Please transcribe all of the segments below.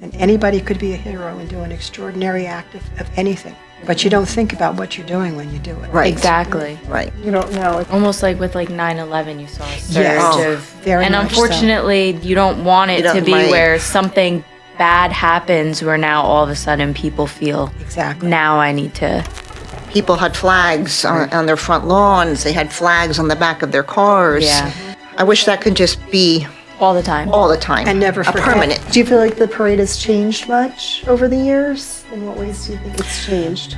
And anybody could be a hero and do an extraordinary act of anything. But you don't think about what you're doing when you do it. Right. Exactly. Right. You don't know. It's Almost like with like 9/11, you saw a surge Yes. of, Very and much unfortunately, you don't want it You don't- to be right. where something bad happens, where now all of a sudden people feel, Exactly. now I need to. People had flags on their front lawns. They had flags on the back of their cars. Yeah. I wish that could just be All the time. all the time. And never a forget. permanent. Do you feel like the parade has changed much over the years? In what ways do you think it's changed?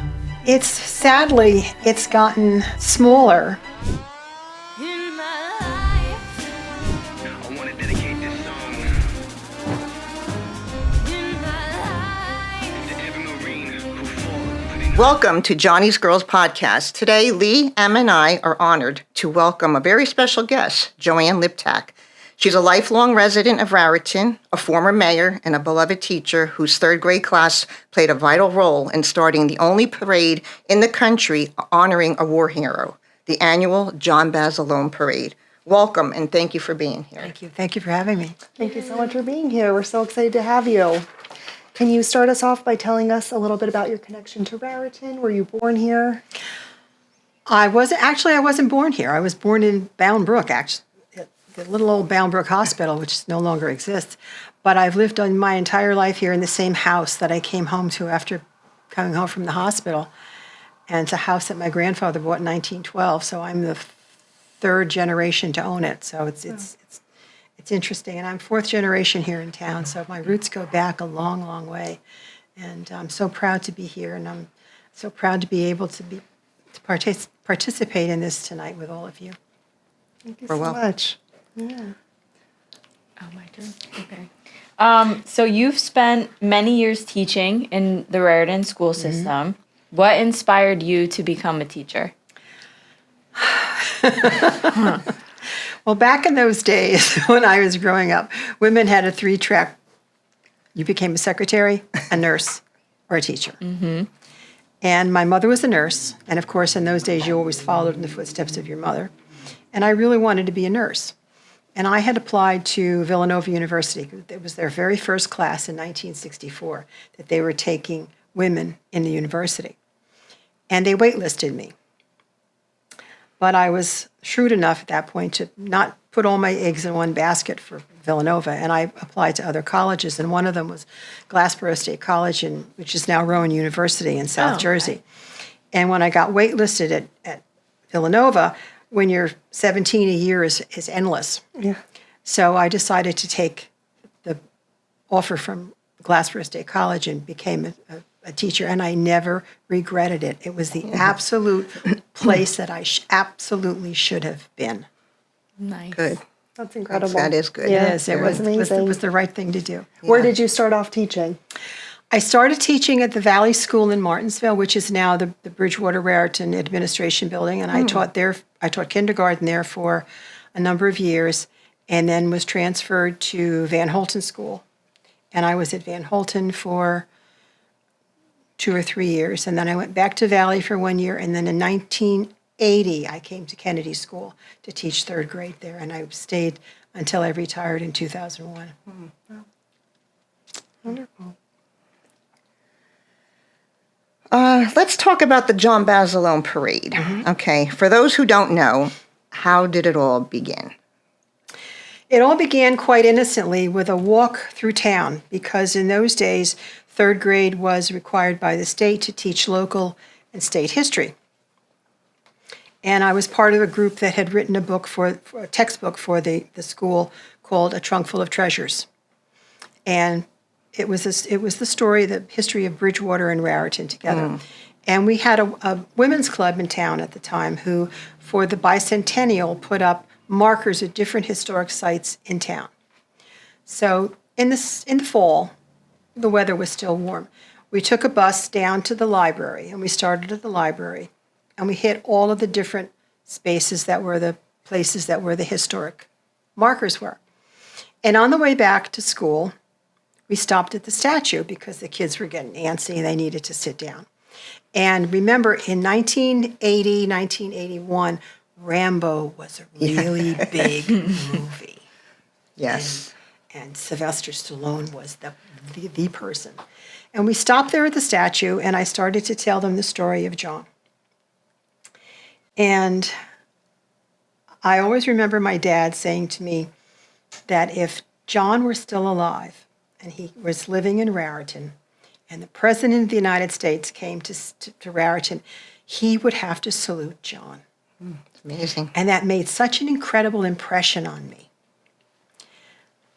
Sadly, it's gotten smaller. I want to dedicate this song to every Marine who fought for the Welcome to Johnny's Girls Podcast. Today, Lee, Em, and I are honored to welcome a very special guest, Joanne Liptak. She's a lifelong resident of Raritan, a former mayor, and a beloved teacher whose third grade class played a vital role in starting the only parade in the country honoring a war hero, the annual John Basilone Parade. Welcome, and thank you for being here. Thank you. Thank you for having me. Thank you so much for being here. We're so excited to have you. Can you start us off by telling us a little bit about your connection to Raritan? Were you born here? I wasn't born here. I was born in Bound Brook, actually. The little old Bound Brook Hospital, which no longer exists. But I've lived on my entire life here in the same house that I came home to after coming home from the hospital. And it's a house that my grandfather bought in 1912, so I'm the third generation to own it. So it's interesting. And I'm fourth generation here in town, so my roots go back a long, long way. And I'm so proud to be here, and I'm so proud to be able to participate in this tonight with all of you. Thank you We're so welcome. much. Yeah. Oh, my turn. Okay. So you've spent many years teaching in the Raritan school system. What inspired you to become a teacher? Well, back in those days when I was growing up, women had a 3-track. You became a secretary, a nurse, or a teacher. And my mother was a nurse, and of course, in those days, you always followed in the footsteps of your mother. And I really wanted to be a nurse. And I had applied to Villanova University. It was their very first class in 1964 that they were taking women in the university. And they waitlisted me. But I was shrewd enough at that point to not put all my eggs in one basket for Villanova, and I applied to other colleges, and one of them was Glassboro State College, which is now Rowan University in South Jersey. And when I got waitlisted at Villanova, when you're 17, a year is endless. Yeah. So I decided to take the offer from Glassboro State College and became a teacher, and I never regretted it. It was the absolute place that I absolutely should have been. Nice. Good. That's incredible. That is good. Yeah, Yes, it was amazing. the right thing to do. Where did you start off teaching? I started teaching at the Valley School in Martinsville, which is now the Bridgewater Raritan Administration Building, and I taught kindergarten there for a number of years, and then was transferred to Van Holten School. And I was at Van Holten for 2 or 3 years, and then I went back to Valley for 1 year, and then in 1980, I came to Kennedy School to teach third grade there, and I stayed until I retired in 2001. Wonderful. Let's talk about the John Basilone Parade. Okay, for those who don't know, how did it all begin? It all began quite innocently with a walk through town, because in those days, third grade was required by the state to teach local and state history. And I was part of a group that had written for a textbook for the school called A Trunk Full of Treasures. And it was the story, the history of Bridgewater and Raritan together. And we had a women's club in town at the time who, for the bicentennial, put up markers at different historic sites in town. So in the fall, the weather was still warm. We took a bus down to the library, and we started at the library, and we hit all of the different spaces that were the places that where the historic markers were. And on the way back to school, we stopped at the statue because the kids were getting antsy and they needed to sit down. And remember, in 1980, 1981, Rambo was a really big movie. Yes. And Sylvester Stallone was the person. And we stopped there at the statue, and I started to tell them the story of John. And I always remember my dad saying to me that if John were still alive and he was living in Raritan, and the President of the United States came to Raritan, he would have to salute John. It's amazing. And that made such an incredible impression on me.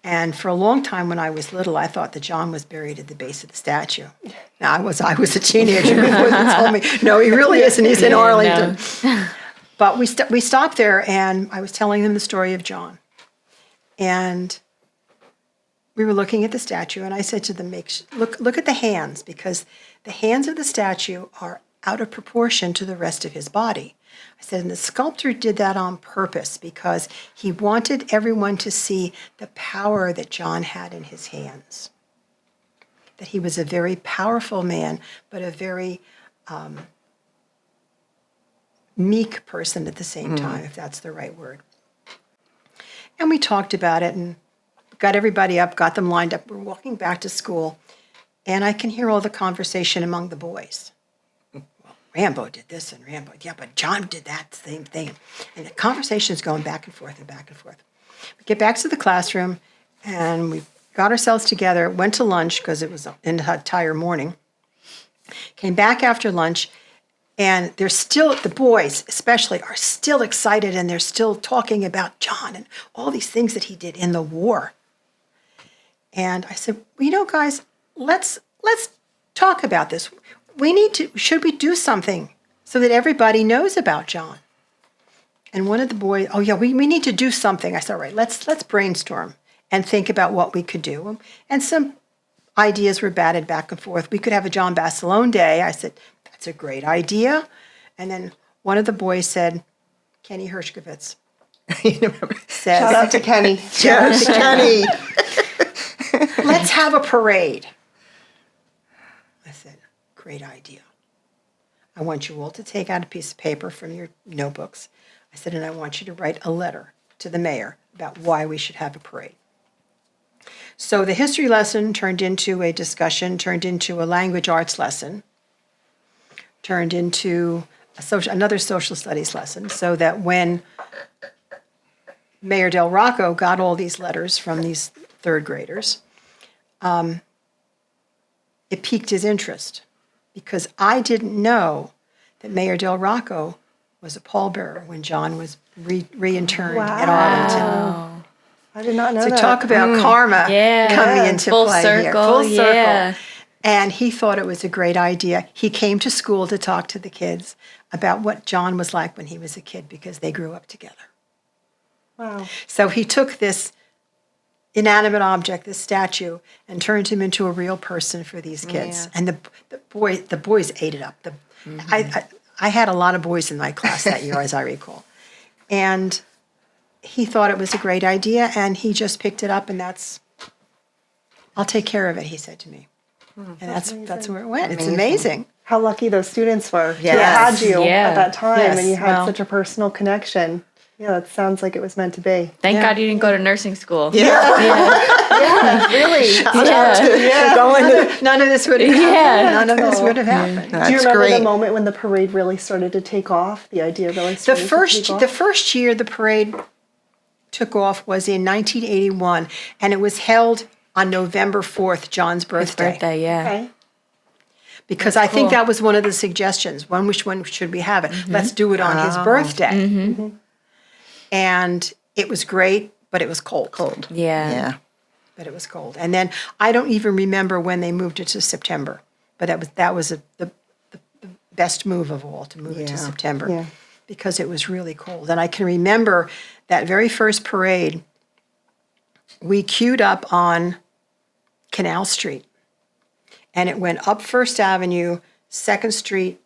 And for a long time when I was little, I thought that John was buried at the base of the statue. Now, I was a teenager before they told me, no, he really isn't. He's in Arlington. No. But we stopped there, and I was telling them the story of John. And we were looking at the statue, and I said to them, look at the hands, because the hands of the statue are out of proportion to the rest of his body. I said, and the sculptor did that on purpose because he wanted everyone to see the power that John had in his hands. That he was a very powerful man, but a very meek person at the same time, if that's the right word. And we talked about it and got everybody up, got them lined up. We're walking back to school, and I can hear all the conversation among the boys. Rambo did this and Rambo, yeah, but John did that same thing. And the conversation is going back and forth and back and forth. We get back to the classroom and we got ourselves together, went to lunch because it was an entire morning, came back after lunch, and they're still, the boys especially, are still excited and they're still talking about John and all these things that he did in the war. And I said, well, you know, guys, let's talk about this. Should we do something so that everybody knows about John? And one of the boys, oh yeah, we need to do something. I said, all right, let's brainstorm and think about what we could do. And some ideas were batted back and forth. We could have a John Basilone Day. I said, that's a great idea. And then one of the boys said, Kenny Hershkovitz. Says, Shout out to Kenny. Yes, Kenny. let's have a parade. I said, great idea. I want you all to take out a piece of paper from your notebooks. I said, and I want you to write a letter to the mayor about why we should have a parade. So the history lesson turned into a discussion, turned into a language arts lesson, turned into another social studies lesson, so that when Mayor Del Rocco got all these letters from these third graders, it piqued his interest. Because I didn't know that Mayor Del Rocco was a pallbearer when John was reinterred at Arlington. I did not know So that. talk about karma coming into Full play circle, here. Full circle. yeah. And he thought it was a great idea. He came to school to talk to the kids about what John was like when he was a kid because they grew up together. Wow. So he took this inanimate object, this statue, and turned him into a real person for these kids. Yeah. And the boys ate it up. I had a lot of boys in my class that year, as I recall. And he thought it was a great idea, and he just picked it up, and I'll take care of it, he said to me. And that's where it went. It's amazing. How lucky those students were to Yes. have had you Yeah. at that time, Yes. and you had Well. such a personal connection. Yeah, that sounds like it was meant to be. Thank God you didn't go to nursing school. Yeah, really. None of this would have happened. None of this would have happened. Do you That's remember great. the moment when the parade really started to take off? The idea really The started to take off? first year the parade took off was in 1981, and it was held on November 4th, John's birthday. Birthday, yeah. Okay. Because I think that was one of the suggestions. Which one should we have it? Let's do it on his birthday. And it was great, but it was cold. Yeah. Yeah. But it was cold. And then I don't even remember when they moved it to September. But that was the best move of all, to move it to September. Yeah. Because it was really cold. And I can remember that very first parade, we queued up on Canal Street. And it went up First Avenue, 2nd Street,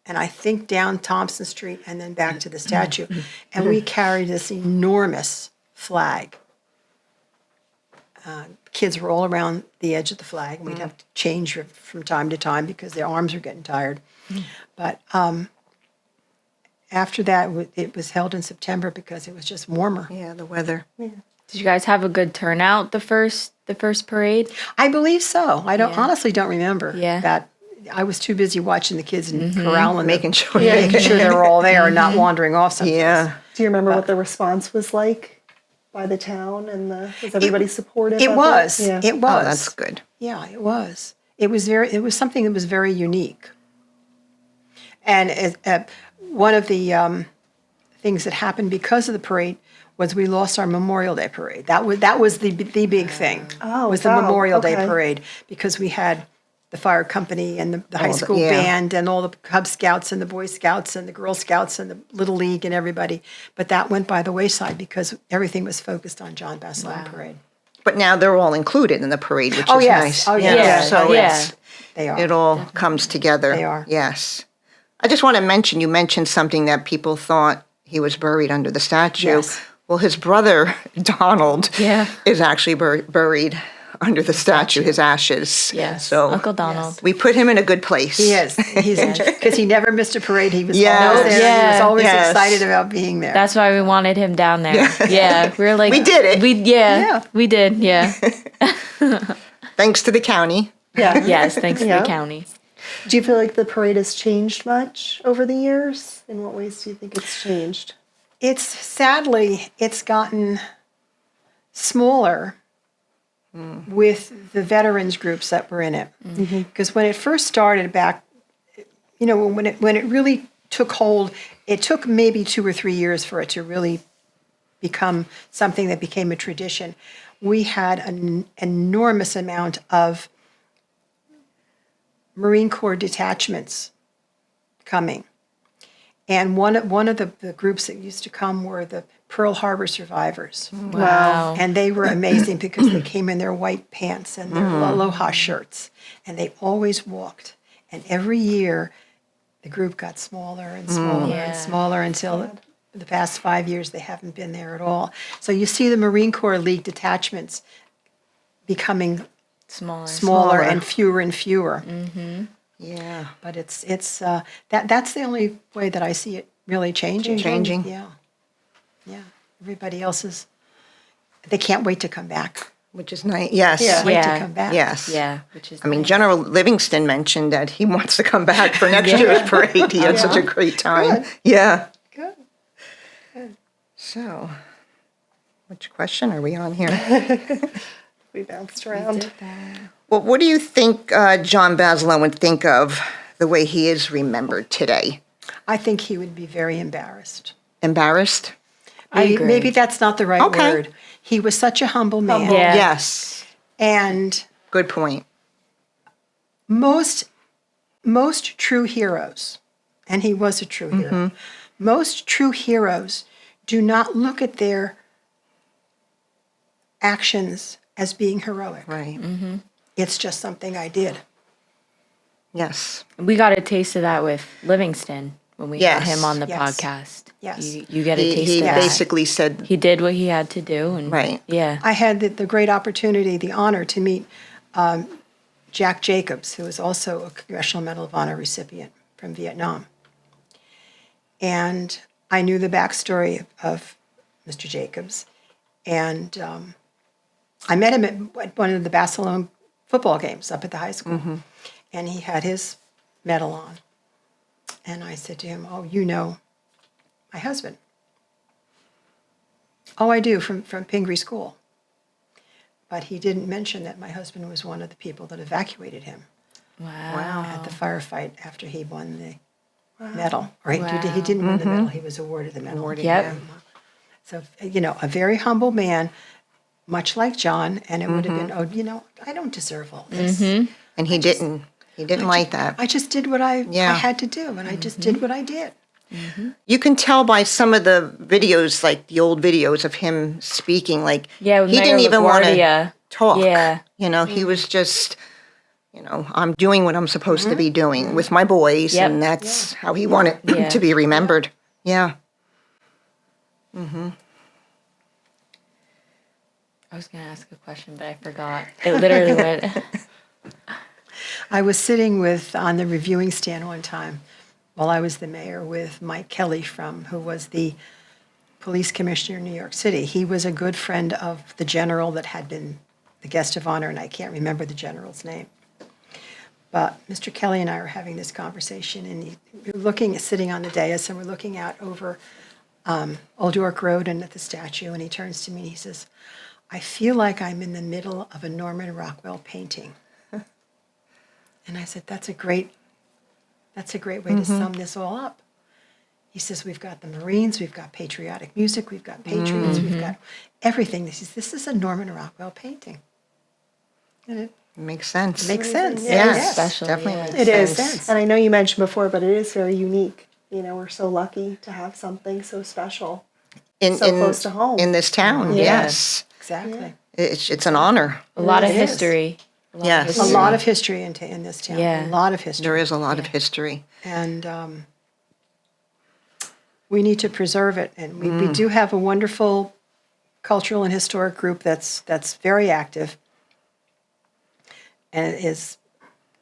and I think down Thompson Street, and then back to the statue. And we carried this enormous flag. Kids were all around the edge of the flag, and we'd have to change from time to time because their arms were getting tired. But after that, it was held in September because it was just warmer. Yeah, the weather. Did you guys have a good turnout the first parade? I believe so. I don't honestly don't remember Yeah. that. I was too busy watching the kids and corralling them, Making sure. making sure they were all there and not wandering off someplace. Yeah. Do you remember what the response was like by the town and was everybody supportive? It of was. Yeah. It was. Oh, that's good. Yeah, it was. It was something that was very unique. And one of the things that happened because of the parade was we lost our Memorial Day parade. That was the big thing. Oh, was the wow. Memorial Day Okay. parade, because we had the fire company and the high the- school yeah. band and all the Cub Scouts and the Boy Scouts and the Girl Scouts and the Little League and everybody. But that went by the wayside because everything was focused on John Basilone Parade. But now they're all included in the parade, which Oh, is yes. nice. Oh, Yeah. yes. So Yeah. They are. it all comes together. They are. Yes. I just want to mention, you mentioned something that people thought he was buried under the statue. Yes. Well, his brother, Donald, Yeah. is actually buried under the statue, his ashes. Yes. So Uncle Donald. we put him in a good place. He is. He's because he never missed a parade. He was Yes. always there. He was Yeah. always Yes. excited about being there. That's why we wanted him down there. Yeah. We were like, We did it. Yeah. We did. Yeah. Thanks to the county. Yeah. Yes. Thanks to Yeah. the county. Do you feel like the parade has changed much over the years? In what ways do you think it's changed? Sadly, it's gotten smaller with the veterans groups that were in it. Because when it first started back, when it really took hold, it took maybe 2 or 3 years for it to really become something that became a tradition. We had an enormous amount of Marine Corps detachments coming. And one of the groups that used to come were the Pearl Harbor survivors. Wow. And they were amazing because they came in their white pants and their aloha shirts. And they always walked. And every year, the group got smaller and smaller Yeah. and smaller until the past 5 years, they haven't been there at all. So you see the Marine Corps League detachments becoming Smaller. and fewer and fewer. Yeah. But that's the only way that I see it really changing. Changing. Yeah. Everybody else they can't wait to come back. Which is nice. Yes. Can't wait Yeah. to come back. Yes. Yeah. Which is. I mean, nice. General Livingston mentioned that he wants to come back for next year's parade. He had such a great time. Yeah. Good. So, which question are we on here? We bounced around. Well, what do you think John Basilone would think of the way he is remembered today? I think he would be very embarrassed. Embarrassed? I agree. Maybe that's not the right Okay. word. He was such a humble man. Yeah. Yes. And Good point. most true heroes, and he was a true hero, most true heroes do not look at their actions as being heroic. Right. It's just something I did. Yes. We got a taste of that with Livingston when we had Yes. him on the Yes. podcast. Yes. You get a taste He of that. basically said, He did what he had to do, and Right. Yeah. I had the great opportunity, the honor to meet Jack Jacobs, who is also a Congressional Medal of Honor recipient from Vietnam. And I knew the backstory of Mr. Jacobs. And I met him at one of the Basilone football games up at the high school. And he had his medal on. And I said to him, "Oh, you know my husband?" "Oh, I do, from Pingree School." But he didn't mention that my husband was one of the people that evacuated him Wow. at the firefight after he won the medal. Or he Wow. didn't win the medal, he was awarded the medal. Yep. So, a very humble man, much like John, and it would have been, I don't deserve all this. and he didn't. He didn't like that. I just did what I Yeah. had to do, and I just did what I did. You can tell by some of the videos, like the old videos of him speaking, like Yeah, with he didn't Mayor even want to LaGuardia. talk. Yeah. He was just, I'm doing what I'm supposed to be doing with my boys, Yep. and that's how he wanted Yeah. to be remembered. Yeah. I was going to ask a question, but I forgot. It literally went. I was sitting on the reviewing stand one time while I was the mayor with Mike Kelly who was the police commissioner in New York City. He was a good friend of the general that had been the guest of honor, and I can't remember the general's name. But Mr. Kelly and I were having this conversation, and we're sitting on the dais, and we're looking out over Old York Road and at the statue, and he turns to me and he says, "I feel like I'm in the middle of a Norman Rockwell painting." And I said, that's a great way to sum this all up. He says, we've got the Marines, we've got patriotic music, we've got patriots, we've got everything. This is a Norman Rockwell painting. And it Makes sense. makes sense. Yes, Special, definitely yeah. makes It sense. is. And I know you mentioned before, but it is very unique. You know, we're so lucky to have something so special. So close to home. In this town, yes. Exactly. It's an honor. A lot of It is. history. Yes. A lot of history in this town. Yeah. A lot of history. There is a lot of history. And we need to preserve it. And we do have a wonderful cultural and historic group that's very active and is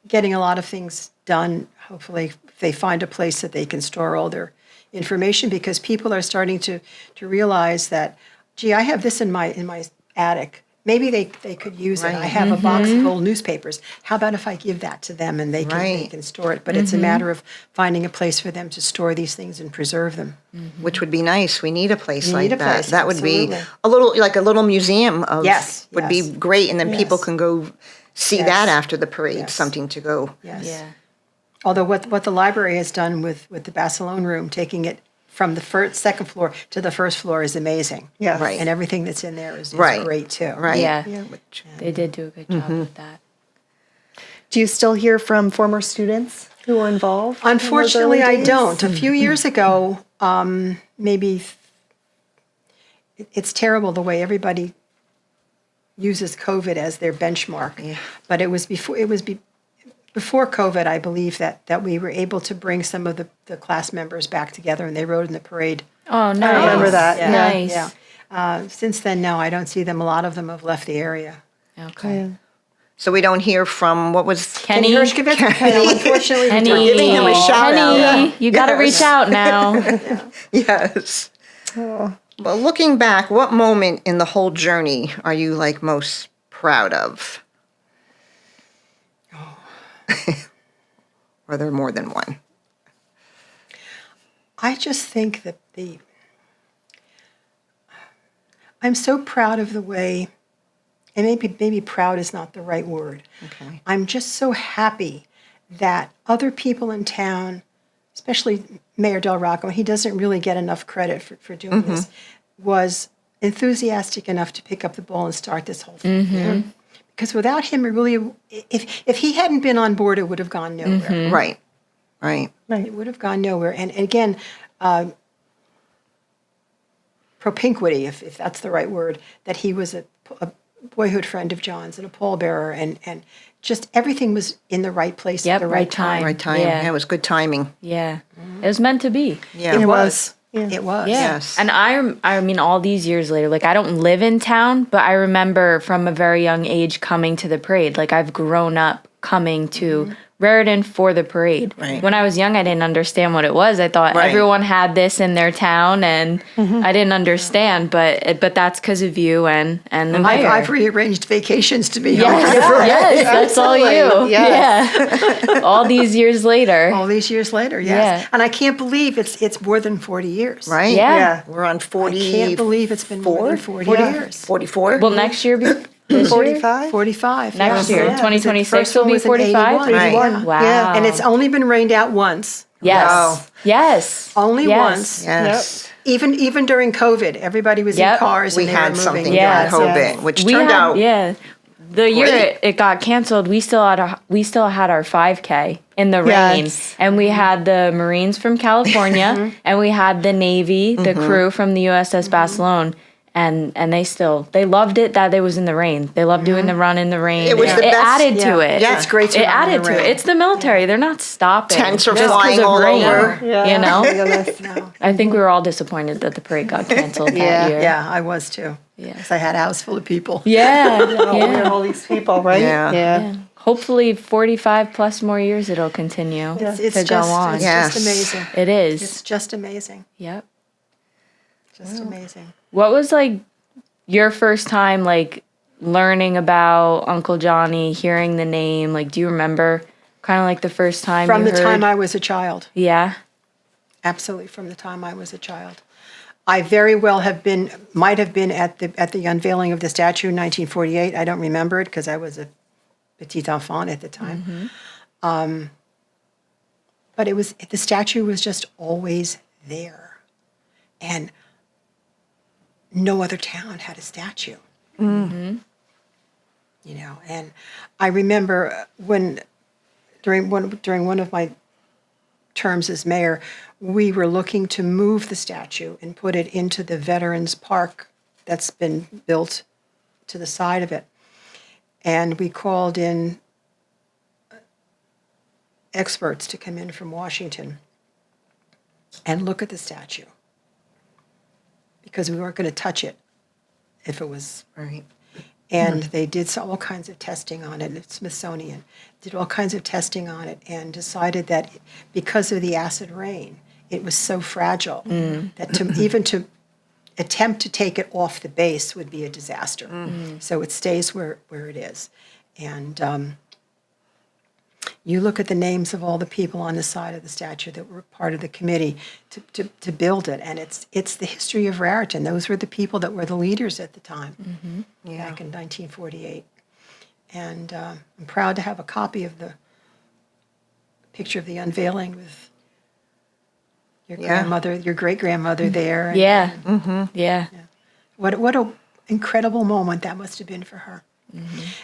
getting a lot of things done. Hopefully, they find a place that they can store all their information, because people are starting to realize that, gee, I have this in my attic. Maybe they could use it. Right. I have a box of old newspapers. How about if I give that to them and they Right. can store it? But it's a matter of finding a place for them to store these things and preserve them. Which would be nice. We need a place We like need a that. place, That would be absolutely. a little museum of Yes, would be yes. great, and then people Yes. can go see Yes. that after the parade. Yes. Something to go. Yes. Yeah. Although what the library has done with the Basilone room, taking it from the second floor to the first floor, is amazing. Yes. Right. And everything that's in there is Right. great too. Right. Yeah. Which- They did do a good job with that. Do you still hear from former students who were involved? in those Unfortunately, early I days? don't. A few years ago, it's terrible the way everybody uses COVID as their benchmark. But it was before COVID, I believe, that we were able to bring some of the class members back together, and they rode in the parade. Oh, nice. I remember that. Yeah. Nice. Yeah. Since then, no, I don't see them. A lot of them have left the area. Okay. So we don't hear from what was Kenny, Hershkovitz? No, unfortunately, Kenny, We're giving him a shout Kenny, out. you got to Yes. reach out now. Yes. Well, looking back, what moment in the whole journey are you most proud of? Or are there more than one? I just think that I'm so proud of the way, and maybe proud is not the right word. Okay. I'm just so happy that other people in town, especially Mayor Del Rocco, he doesn't really get enough credit for doing this, was enthusiastic enough to pick up the ball and start this whole thing. Because without him, if he hadn't been on board, it would have gone nowhere. Right. Right. It would have gone nowhere. And again, propinquity, if that's the right word, that he was a boyhood friend of John's and a pallbearer, and just everything was in the right place at the right time. Right time. Yeah. Yeah, it was good timing. Yeah. It was meant to be. Yeah. It was. Yeah. It was. Yeah. Yes. And I mean, all these years later, I don't live in town, but I remember from a very young age coming to the parade. I've grown up coming to Raritan for the parade. Right. When I was young, I didn't understand what it was. I thought Right. everyone had this in their town, and I didn't understand. But that's because of you and the mayor. I've rearranged vacations to be home yes, that's all you. Yes. Yeah. All these years later. all these years later. Yes, Yeah. and I can't believe it's more than 40 years. Right? Yeah. Yeah. We're on I 40. can't believe it's been more than 40 years. 44? Well, next year, this year? 45? 45. Next yeah. year, Yeah, 2026 the first will one be was in 45? 81. Right. Yeah. Wow. Yeah. And it's only been rained out once. Yes. Wow. Yes. Only Yes. once. Yes. Even during COVID, everybody was in Yep. cars We and they had were something moving. Yes. during COVID, Yes. which We turned had, out yeah. The year great. it got canceled, we still had our 5K in the rain, Yes. and we had the Marines from California, and we had the Navy, the crew from the USS Basilone, and they loved it that it was in the rain. They loved doing the run in the rain. It was the it best- added to Yeah. it. Yeah. It's great to It run in added the to it. rain. It's the military. They're not stopping. Tents are just 'cause flying of all rain, over. Yeah. You know? No. I think we were all disappointed that the parade got canceled that Yeah. year. Yeah, I was too. Yeah. Because I had a house full of people. Yeah. Oh, yeah. all these people, right? Yeah. Yeah. Hopefully 45 plus more years it'll continue It's to just, go on. It's Yes. just amazing. It is. It's just amazing. Yep. Just amazing. What was like your first time like learning about Uncle Johnny, hearing the name? Like, do you remember kind of like the first time From you the heard? time I was a child. Yeah. Absolutely, from the time I was a child. I very well might have been at the unveiling of the statue in 1948. I don't remember it because I was a petite enfant at the time. But the statue was just always there, and no other town had a statue. You know, and I remember during one of my terms as mayor, we were looking to move the statue and put it into the Veterans Park that's been built to the side of it. And we called in experts to come in from Washington and look at the statue because we weren't going to touch it if it was Right. and they did all kinds of testing on it. At Smithsonian did all kinds of testing on it and decided that because of the acid rain, it was so fragile that even to attempt to take it off the base would be a disaster. So it stays where it is. And you look at the names of all the people on the side of the statue that were part of the committee to build it, and it's the history of Raritan. Those were the people that were the leaders at the time, back in 1948. And I'm proud to have a copy of the picture of the unveiling with your grandmother, your great-grandmother there. And Yeah. Yeah. what a incredible moment that must have been for her.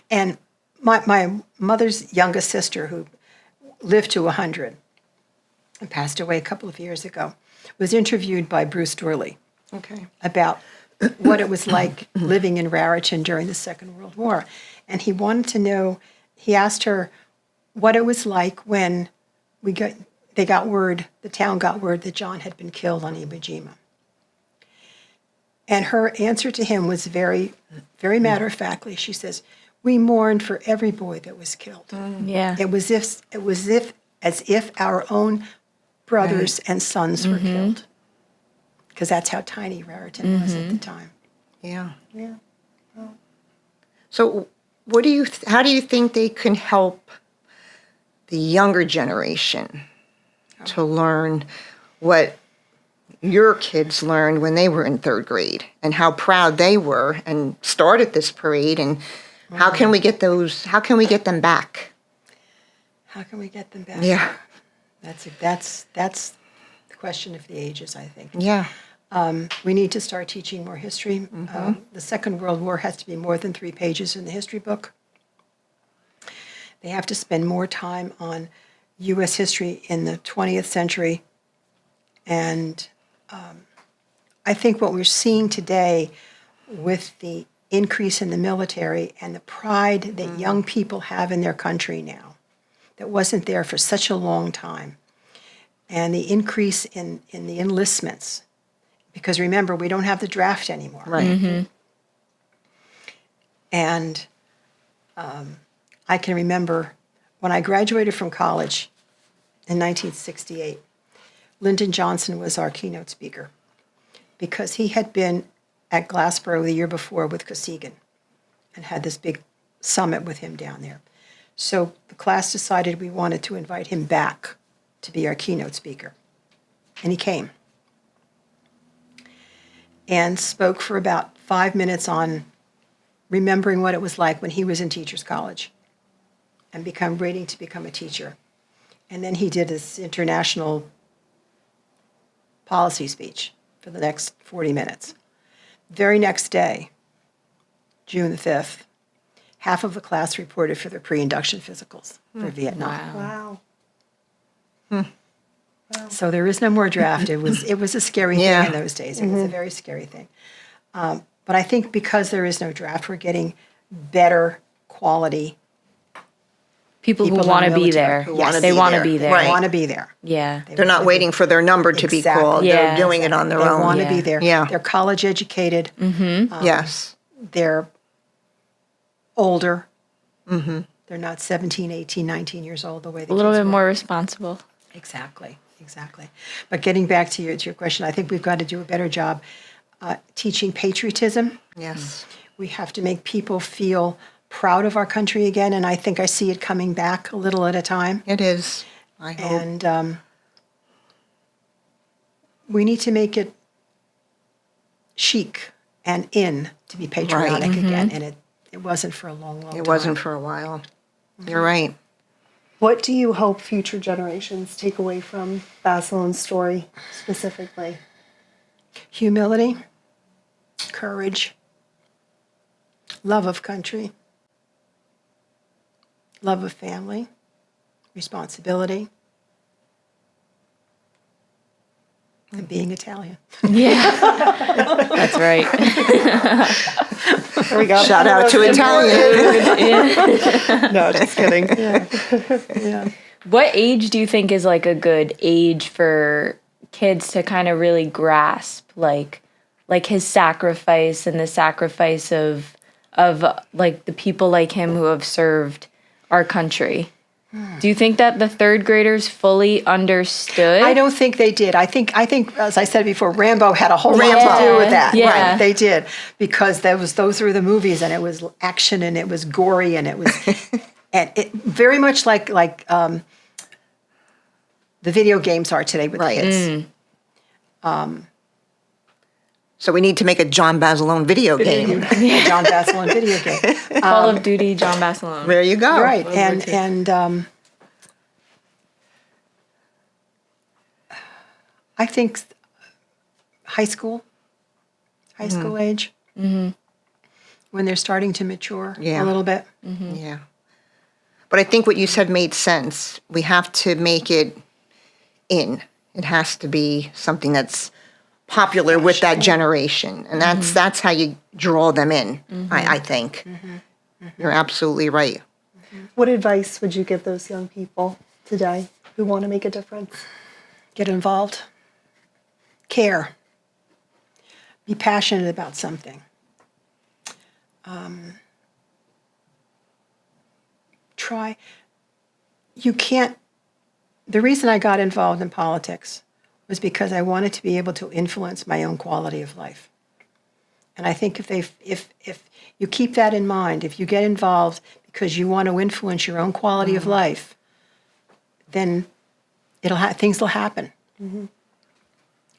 And my mother's youngest sister, who lived to 100 and passed away a couple of years ago, was interviewed by Bruce Dourley Okay. about what it was like living in Raritan during the Second World War. And he wanted to know, he asked her what it was like when the town got word that John had been killed on Iwo Jima. And her answer to him was very, very matter-of-factly. She says, "We mourned for every boy that was killed. Yeah. It was as if our own brothers and sons were killed." Because that's how tiny Raritan was at the time. Yeah. Yeah. So, how do you think they can help the younger generation to learn what your kids learned when they were in third grade and how proud they were and started this parade, and how can we get them back? How can we get them back? Yeah. That's the question of the ages, I think. Yeah. We need to start teaching more history. The Second World War has to be more than 3 pages in the history book. They have to spend more time on U.S. history in the 20th century. And I think what we're seeing today with the increase in the military and the pride that young people have in their country now, that wasn't there for such a long time, and the increase in the enlistments, because remember, we don't have the draft anymore. Right. And I can remember when I graduated from college in 1968, Lyndon Johnson was our keynote speaker because he had been at Glassboro the year before with Kosygin and had this big summit with him down there. So the class decided we wanted to invite him back to be our keynote speaker. And he came and spoke for about 5 minutes on remembering what it was like when he was in teachers college and waiting to become a teacher. And then he did his international policy speech for the next 40 minutes. Very next day, June the 5th, half of the class reported for their pre-induction physicals for Vietnam. Wow. Wow. So there is no more draft. It was a scary Yeah. thing in those days. It was a very scary thing. But I think because there is no draft, we're getting better quality People who in the want to be military there. who wanna They be want to there. be there. Right. They want to be there. Yeah. They're not waiting for their number to be Exactly. called. Yeah. They're doing it on their They own. want to Yeah. be there. Yeah. They're college educated. Yes. They're older. They're not 17, 18, 19 years old the way the A little kids bit were. more responsible. Exactly. But getting back to your question, I think we've got to do a better job teaching patriotism. Yes. We have to make people feel proud of our country again, and I think I see it coming back a little at a time. It is. I hope. And we need to make it chic and in to be patriotic again, and it wasn't for a long, long time. It wasn't for a while. You're right. What do you hope future generations take away from Basilone's story specifically? Humility, courage, love of country, love of family, responsibility, and being Italian. Yeah. That's right. There we go. Shout out to Italian. No, just kidding. Yeah. What age do you think is like a good age for kids to kind of really grasp like his sacrifice and the sacrifice of like the people like him who have served our country? Do you think that the third graders fully understood? I don't think they did. I think, as I said before, Rambo had a whole lot to do with that. Yeah. Right, they did, because those were the movies, and it was action, and it was gory, and it was, and it very much like the video games are today with kids. So we need to make a John Basilone video game. John Basilone video game. Call of Duty, John Basilone. There you go. Right, and I think high school age, when they're starting to mature Yeah. a little bit. Yeah. But I think what you said made sense. We have to make it in. It has to be something that's popular with that generation. And that's how you draw them in, I think. You're absolutely right. What advice would you give those young people today who want to make a difference? Get involved, care, be passionate about something. Try. You can't. The reason I got involved in politics was because I wanted to be able to influence my own quality of life. And I think if you keep that in mind, if you get involved because you want to influence your own quality of life, then things will happen.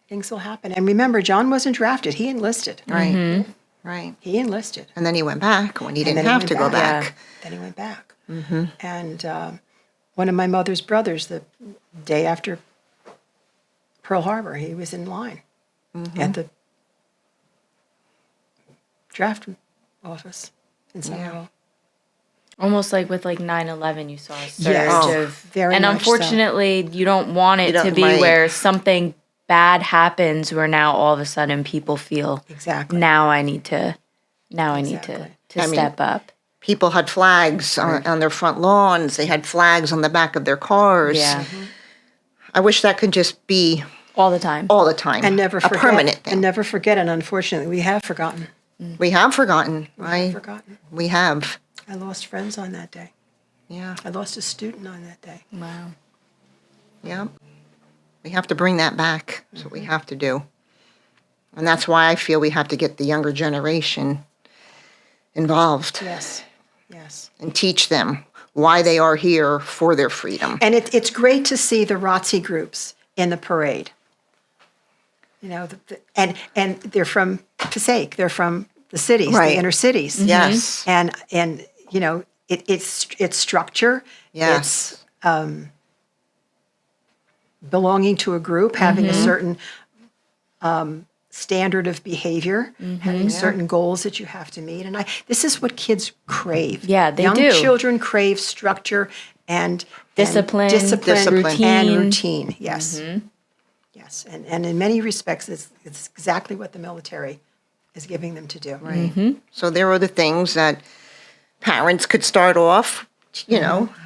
Things will happen. And remember, John wasn't drafted; he enlisted. Right. Right. He enlisted. And then he went back when he And didn't then he have went to go back. back. Then he went back. And one of my mother's brothers, the day after Pearl Harbor, he was in line at the draft office in Summerall. Almost like with like 9/11, you saw a surge Yes. of, Very and much so. unfortunately, you don't want it don't- to be right. where something bad happens, where now all of a sudden people feel Exactly. now I need to Exactly. to step up. People had flags on their front lawns. They had flags on the back of their cars. Yeah, I wish that could just be all the time. all the time. And never a forget. permanent thing. And never forget. And unfortunately, we have forgotten. We have forgotten. Forgotten. We have. I lost friends on that day. Yeah. I lost a student on that day. Wow. Yeah. We have to bring that back. That's what we have to do. And that's why I feel we have to get the younger generation involved Yes. Yes. and teach them why they are here for their freedom. And it's great to see the ROTC groups in the parade. You know, and they're from Passaic. They're from the cities, Right. the inner cities. Yes. And you know, it's structure. Yes. It's belonging to a group, having a certain standard of behavior, having certain goals that you have to meet. And this is what kids crave. Yeah, they Young do. children crave structure and Discipline, Discipline. and routine. Yes. Yes. And in many respects, it's exactly what the military is giving them to do. Right. So there are the things that parents could start off,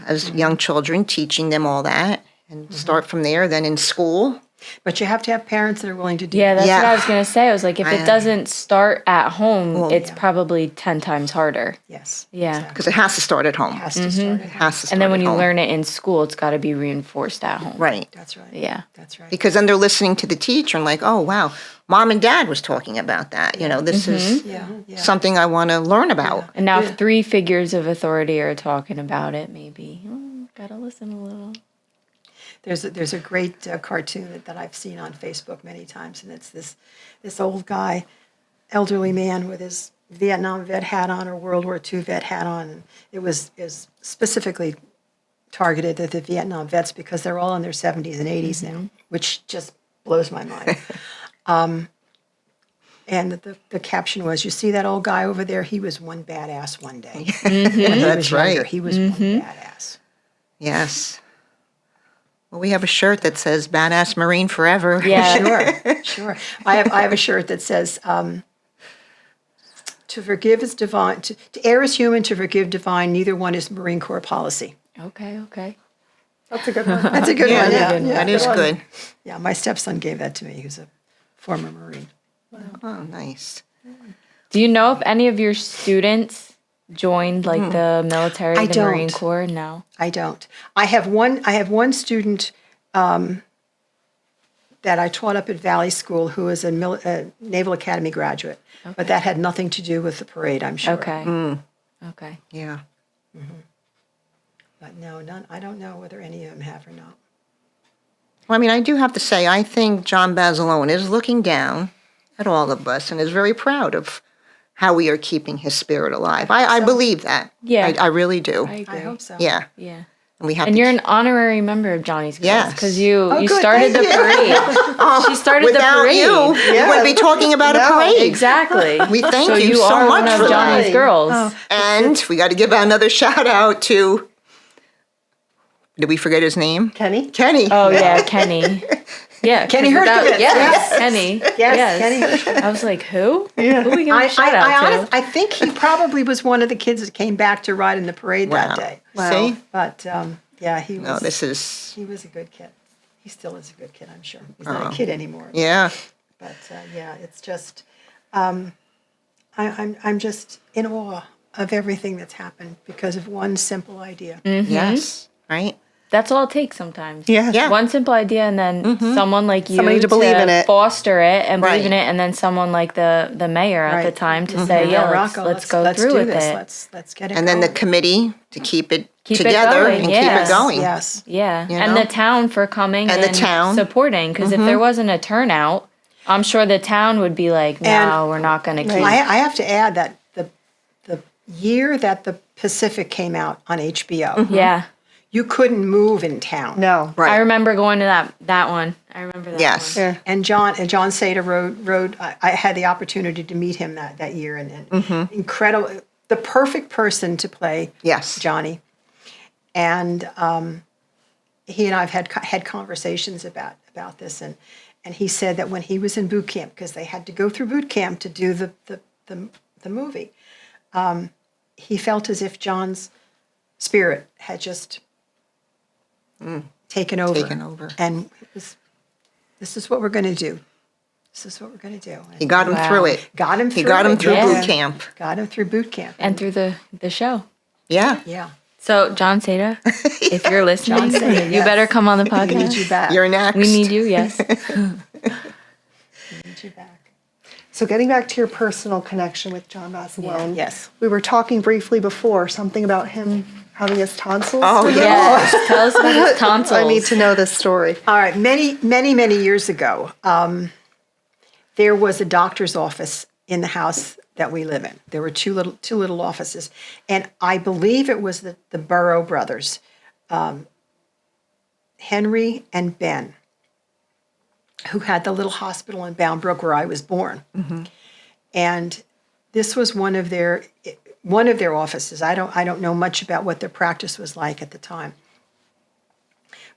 as young children, teaching them all that and start from there. Then in school, But you have to have parents that are willing to do Yeah, that. that's what Yeah. I was gonna say. I was like, if it doesn't start at home, Well, it's yeah. probably 10 times harder. Yes. Yeah. exactly. Because it has to start at home. It has to start at home. Has to start And then when at you home. learn it in school, it's got to be reinforced at home. Right. That's right. Yeah. That's right. Because then they're listening to the teacher and like, oh, wow, mom and dad was talking about that. You know, this is Yeah. Yeah. something I want to learn about. And now if 3 figures of authority are talking about it, maybe gotta listen a little. There's a great cartoon that I've seen on Facebook many times, and it's this old guy, elderly man with his Vietnam vet hat on or World War II vet hat on. And it was specifically targeted at the Vietnam vets because they're all in their 70s and 80s now, which just blows my mind. And the caption was, "You see that old guy over there? He was one badass one day. When he That's was younger, right. He was one badass." Yes. Well, we have a shirt that says "Badass Marine Forever." Yeah. Sure. I have a shirt that says, "To forgive is divine. To err is human. To forgive divine. Neither one is Marine Corps policy." Okay. That's a good one. That's a good Yeah, one. Yeah, good one. that is good. Yeah, my stepson gave that to me. Who's a former Marine. Oh, nice. Do you know if any of your students joined like the military, I the Marine don't. Corps? No. I don't. I have one student that I taught up at Valley School who is a Naval Academy graduate, but that had nothing to do with the parade, I'm sure. Okay. Okay. Yeah. But no, none. I don't know whether any of them have or not. Well, I mean, I do have to say, I think John Basilone is looking down at all of us and is very proud of how we are keeping his spirit alive. I believe that. Yeah. I really do. I agree. I hope so. Yeah. Yeah. And we have And to you're an honorary member of Johnny's Girls Yes. because you good, started the thank parade. She started the Without parade. you, we wouldn't be talking about a parade. Exactly. We thank so you so are much one for of that. Johnny's Girls. And we got to give another shout out to, did we forget his name? Kenny? Kenny. Oh yeah, Kenny. Yeah, Kenny 'cause without- Hershkovitz, Yes, yes. Kenny. Yes, Kenny Hershkovitz. I was like, who? Yeah. Who are we gonna I, shout I, out I, to? honest, I think he probably was one of the kids that came back to ride in the parade Wow. that day. See? But yeah, he was. No, this is, He was a good kid. He still is a good kid, I'm sure. He's not a kid anymore. yeah. But yeah, it's just, I'm just in awe of everything that's happened because of one simple idea. Yes. Right? That's all it takes sometimes. Yeah. Yeah. One simple idea, and then someone like you Somebody to believe in it. foster it and believe in Right. it, and then someone like the mayor at the Right. time to say, yeah, Rockwell, let's go let's through do with this. it. Let's get it And then the going. committee to keep it Keep it together going, and yes. keep it going. Yes. Yeah, You and know? the town for coming And the town. supporting, because if there wasn't a turnout, I'm sure the town would be like, no, And- we're not going to keep. I have to add that the year that the Pacific came out on HBO, Yeah, you couldn't move in town. No. Right. I remember going to that one. I remember that Yes. one. Yeah. And John Sater rode. I had the opportunity to meet him that year, and incredible, the perfect person to play Yes. Johnny. And he and I've had conversations about this, and he said that when he was in boot camp, because they had to go through boot camp to do the movie, he felt as if John's spirit had just taken over. Taken over. And it was, this is what we're going to do. This is what we're going to do. He got him through it. Got him through He got him it, through yeah. boot camp. Got him through boot camp. And through the show. Yeah. Yeah. So, John Seda, if you're listening, Seda, you yes. better come on the We need you podcast. back. You're next. We need you, yes. We need you back. So getting back to your personal connection with John Basilone. Yes. We were talking briefly before, something about him having his tonsils. Oh, removed. Yes. Tell us about his tonsils. I need to know this story. All right. Many years ago, there was a doctor's office in the house that we live in. There were two little offices, and I believe it was the Burrow brothers, Henry and Ben, who had the little hospital in Bound Brook where I was born. And this was one of their offices. I don't know much about what their practice was like at the time.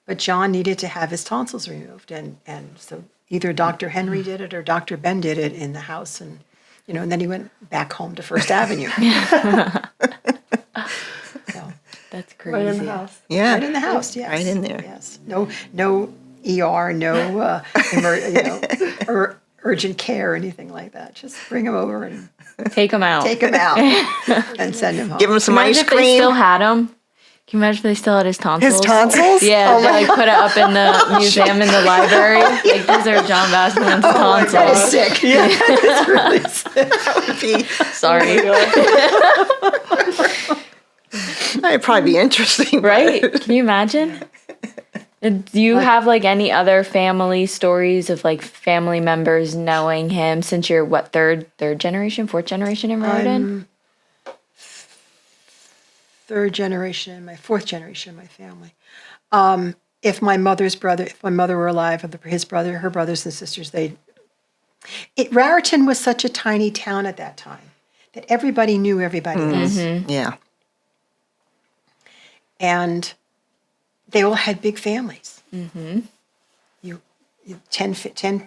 But John needed to have his tonsils removed, and so either Dr. Henry did it or Dr. Ben did it in the house, and and then he went back home to First Avenue. So, That's Right in crazy. the house. Yeah. right in the house, yes. Right in there. Yes. No ER, no urgent care or anything like that. Just bring them over and Take them out. take them out and send them home. Give him some Imagine ice if they cream. still had him. Can you imagine if they still had his tonsils? His tonsils? Yeah, they like put it up in the museum in the library. Like these are John Basalone's tonsils. That is sick. Yeah, that is really sick. Sorry, That'd probably be interesting. right? Can you imagine? Do you have like any other family stories of like family members knowing him since you're what third generation, fourth generation in Raritan? Third generation and my fourth generation in my family. If my mother were alive, or her brothers and sisters, Raritan was such a tiny town at that time that everybody knew everybody else. Yeah. And they all had big families. You 10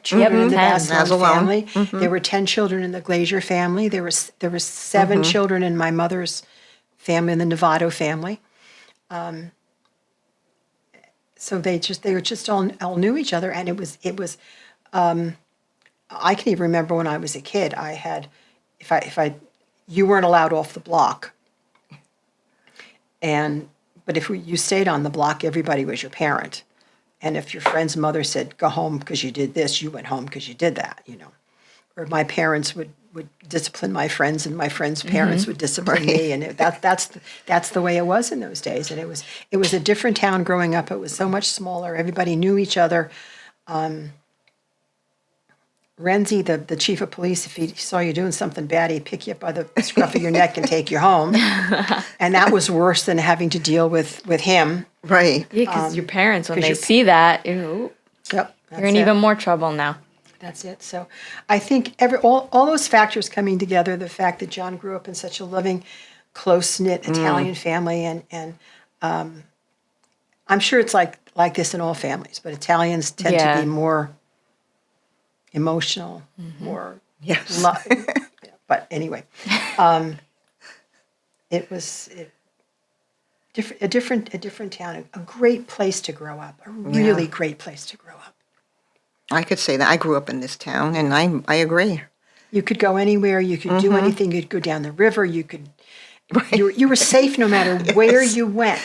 children in the 10. Basilone family. There were 10 children in the Glazier family. There were 7 children in my mother's family, in the Novato family. So they were just all knew each other, and it was. I can even remember when I was a kid. I had, you weren't allowed off the block, but if you stayed on the block, everybody was your parent. And if your friend's mother said, go home because you did this, you went home because you did that, Or my parents would discipline my friends, and my friends' parents would discipline me. And that's the way it was in those days. And it was a different town growing up. It was so much smaller. Everybody knew each other. Renzi, the chief of police, if he saw you doing something bad, he'd pick you up by the scruff of your neck and take you home. And that was worse than having to deal with him. Right. Yeah, because your parents, when 'cause they your- see that, Yep, you're that's in it. even more trouble now. That's it. So I think all those factors coming together, the fact that John grew up in such a loving, close-knit Italian family, and I'm sure it's like this in all families, but Italians tend to be more emotional, more Yes. but anyway, it was a different town, a great place to grow up, a really great place to grow up. I could say that. I grew up in this town, and I agree. You could go anywhere. You could do anything. You'd go down the river. You could. You were safe no matter where you went.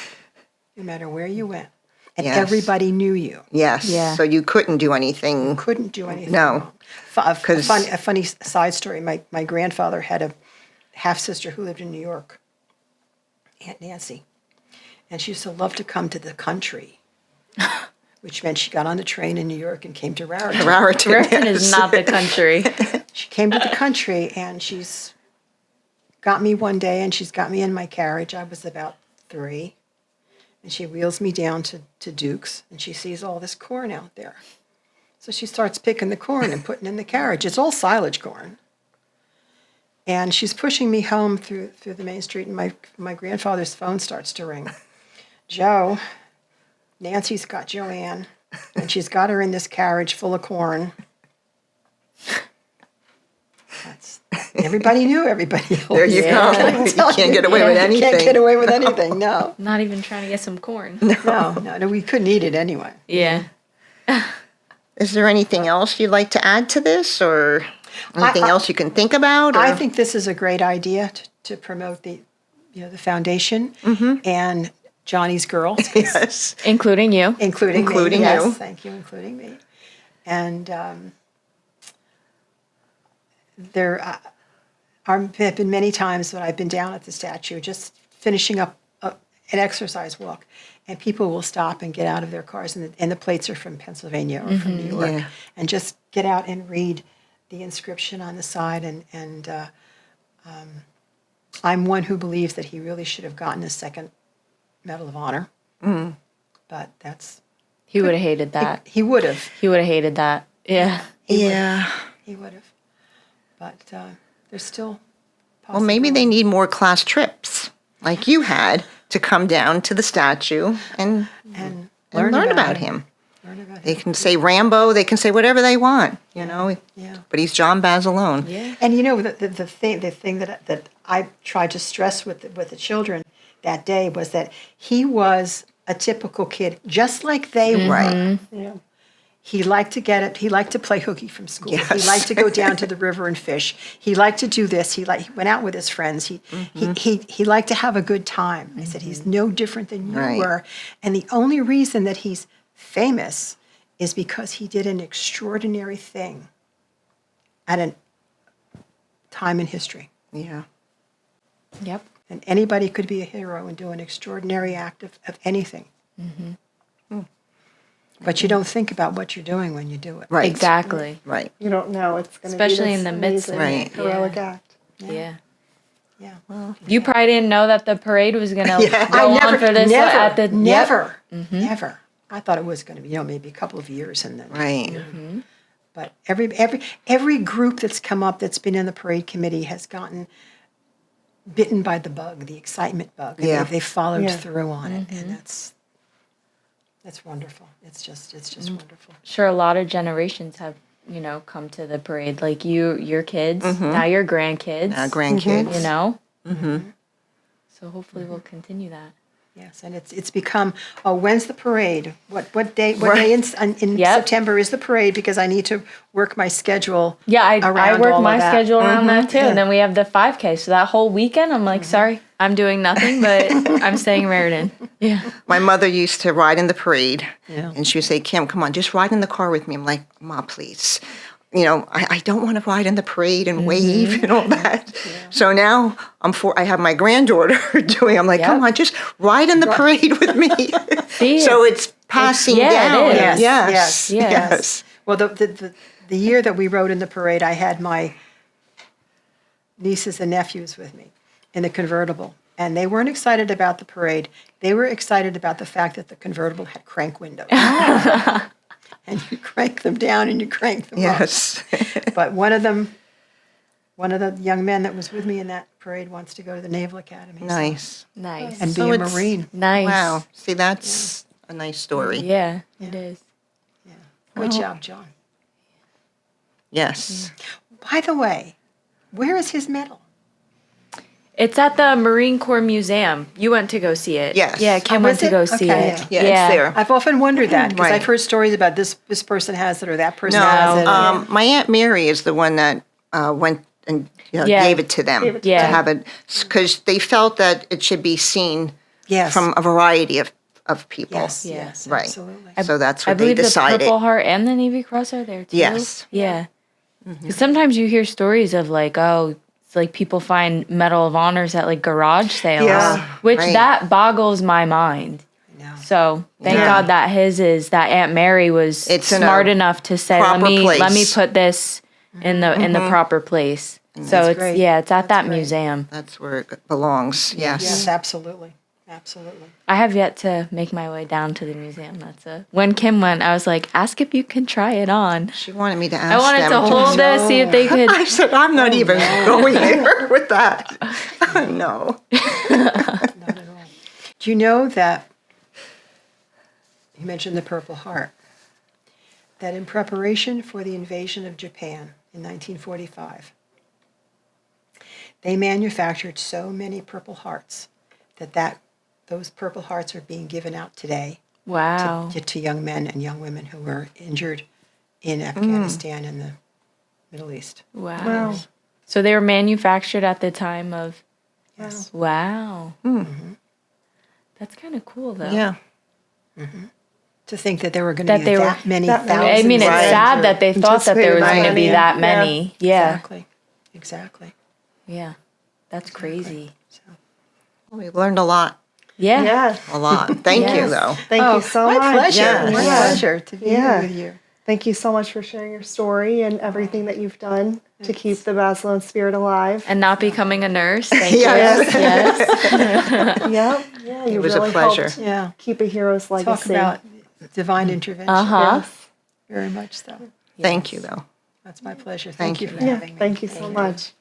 No matter where you went, and Yes. everybody knew you. Yes. Yeah. So you couldn't do anything. Couldn't do anything. No. wrong. A funny side story. My grandfather had a half sister who lived in New York, Aunt Nancy, and she used to love to come to the country. Which meant she got on the train in New York and came to Raritan. Raritan is not the country. She came to the country, and she's got me one day, and she's got me in my carriage. I was about 3. And she wheels me down to Duke's, and she sees all this corn out there. So she starts picking the corn and putting in the carriage. It's all silage corn. And she's pushing me home through the main street, and my grandfather's phone starts to ring. Joe, Nancy's got Joanne, and she's got her in this carriage full of corn. Everybody knew everybody else. There you go. You can't get away with You can't anything. get away with anything, no. Not even trying to get some corn. No, we couldn't eat it anyway. Yeah. Is there anything else you'd like to add to this, or anything else you can think about? Or? I think this is a great idea to promote the foundation and Johnny's Girls, Yes. Including you. including Including me. Yes, you. thank you, including me. And there have been many times when I've been down at the statue, just finishing up an exercise walk, and people will stop and get out of their cars, and the plates are from Pennsylvania or from New York, and just get out and read the inscription on the side. And I'm one who believes that he really should have gotten a second Medal of Honor, but He would have hated that. he would have. He would have hated that. Yeah. Yeah. He would have. But there's still Well, maybe they need more class trips, like you had, to come down to the statue and learn about him. Learn about They him. can say Rambo. They can say whatever they want, Yeah. But he's John Basilone. Yeah. And the thing that I tried to stress with the children that day was that he was a typical kid, just like they were. Right. He liked to get it. He liked to play hooky from school. He Yes. liked to go down to the river and fish. He liked to do this. He went out with his friends. He liked to have a good time. I said, he's no different than you Right. were. And the only reason that he's famous is because he did an extraordinary thing at a time in history. Yeah. Yep. And anybody could be a hero and do an extraordinary act of anything. But you don't think about what you're doing when you do it. Right. Exactly. Right. You don't know it's going to be Especially this in the midst of amazing, it. heroic Yeah. act. Yeah. Yeah. You probably didn't know that the parade was going to Yeah. go on for this at the never. I thought it was going to be, maybe a couple of years and then. Right. But every group that's come up that's been in the parade committee has gotten bitten by the bug, the excitement bug. And Yeah. they followed Yeah. through on it, and that's wonderful. It's just wonderful. Sure, a lot of generations have, come to the parade. Like your kids, now your grandkids. Grandkids. You know? Mm-hmm. So hopefully we'll continue that. Yes, and it's become. Oh, when's the parade? What day? What day in Yep. September is the parade? Because I need to work my schedule. Yeah, I around work all of my that. schedule around that too. Yeah. And then we have the 5K. So that whole weekend, I'm like, sorry, I'm doing nothing, but I'm staying in Raritan. Yeah. My mother used to ride in the parade, Yeah. and she would say, "Kim, come on, just ride in the car with me." I'm like, "Ma, please." I don't want to ride in the parade and wave and all that. So now I have my granddaughter doing. I'm like, "Come on, just ride in the parade with me." See, So it's passing yeah, it down. is. Yes, Yes. yes, Yes. Well, the year that we rode in the parade, I had my nieces and nephews with me in the convertible. And they weren't excited about the parade. They were excited about the fact that the convertible had crank windows. And you crank them down and you crank them up. Yes. But one of the young men that was with me in that parade wants to go to the Naval Academy. so- Nice. nice. And be So a it's- Marine. Nice. Wow. See, that's a nice story. Yeah, it is. Good job, John. Yes. By the way, where is his medal? It's at the Marine Corps Museum. You went to go see it. Yes. Yeah, Kim Oh, went was to it? go see Okay. it. Yeah, it's there. I've often wondered that because Right. I've heard stories about this person has it or that person No, has it. my Aunt Mary is the one that went and Yeah. gave it to them Gave it to Yeah. to them. have it because they felt that it should be seen Yes. from a variety of people. Yes, Yeah. yes, Right. absolutely. So that's I what they believe the decided. Purple Heart and the Navy Cross are there too. Yes. Yeah. 'Cause sometimes you hear stories of like, oh, it's like people find Medal of Honors at like garage sales, Yeah, which right. that boggles my mind. No. So thank Yeah. God that his is that Aunt Mary was It's in smart a enough to say, let proper me place." put this in the proper place. So That's it's great. it's at That's that great. museum. That's where it belongs. Yes. Yes, absolutely. Absolutely. I have yet to make my way down to the museum. When Kim went, I was like, ask if you can try it on. She wanted me to ask I wanted them. to hold it, see if they could. I said, I'm not even going there with that. No. Not at all. Do you know that, you mentioned the Purple Heart, that in preparation for the invasion of Japan in 1945, they manufactured so many Purple Hearts that those Purple Hearts are being given out today Wow. to young men and young women who were injured in Afghanistan and the Middle East. Wow. Wow. So they were manufactured at the time of. Yes. Wow. That's kind of cool, though. Yeah. To think that there were going That to be they were- that many that many. thousands. I mean, it's Right. sad that they thought that there was Anticipated going to be that that many. many. Yeah. Exactly. Exactly. Yeah. That's crazy. So. We learned a lot. Yeah. Yes. A lot. Thank you, Yes. though. Thank Oh, you so my much. pleasure. Yes. My Yeah. pleasure to be Yeah. here with you. Thank you so much for sharing your story and everything that you've done to keep the Basilone spirit alive. And not becoming a nurse. Thank Yes. you. Yes. Yep. Yeah, you was a really pleasure. helped Yeah. keep a hero's legacy. Talk about divine intervention. Uh-huh. Yes. Very much so. Thank you, though. That's my pleasure. Thank Thank you you. for Yeah. having me. Thank you so much.